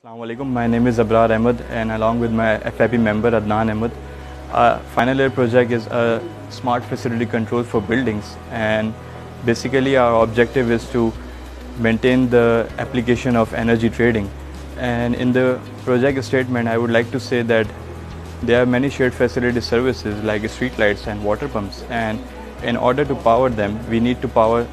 Assalamu alaikum. My name is Abrar Ahmed, and along with my FIP member Adnan Ahmed, our final year project is a smart facility control for buildings, and basically our objective is to maintain the application of energy trading. And in the project statement, I would like to say that there are many shared facility services like street lights and water pumps, and in order to power them, we need to power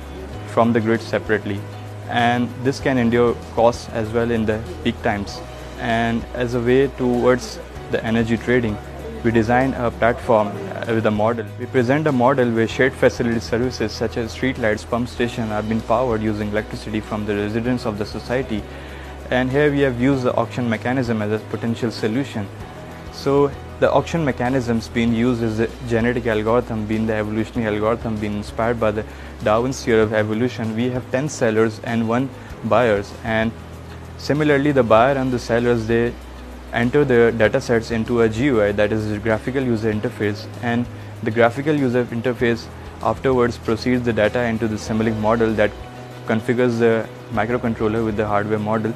from the grid separately, and this can endure costs as well in the peak times. And as a way towards the energy trading, we design a platform with a model. We present a model where shared facility services such as street lights, pump station are being powered using electricity from the residents of the society. And here we have used the auction mechanism as a potential solution. So the auction mechanisms being used is the genetic algorithm, being the evolutionary algorithm, being inspired by the Darwin's theory of evolution. We have 10 sellers and 1 buyers, and similarly the buyer and the sellers, they enter their data sets into a GUI, that is the graphical user interface, and the graphical user interface afterwards proceeds the data into the Simulink model that configures the microcontroller with the hardware model.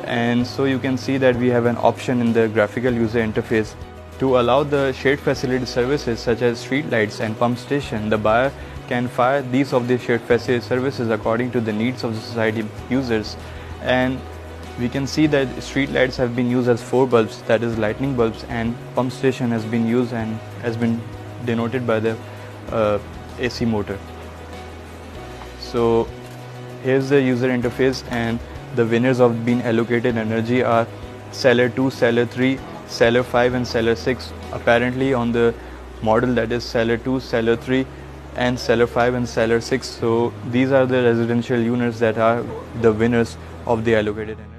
And so you can see that we have an option in the graphical user interface to allow the shared facility services such as street lights and pump station. The buyer can fire these of the shared facility services according to the needs of the society users. And we can see that street lights have been used as 4 bulbs, that is lightning bulbs, and pump station has been used and has been denoted by the AC motor. So here's the user interface, and the winners of being allocated energy are seller 2, seller 3, seller 5 and seller 6. Apparently on the model, that is seller 2, seller 3 and seller 5 and seller 6. So these are the residential units that are the winners of the allocated energy.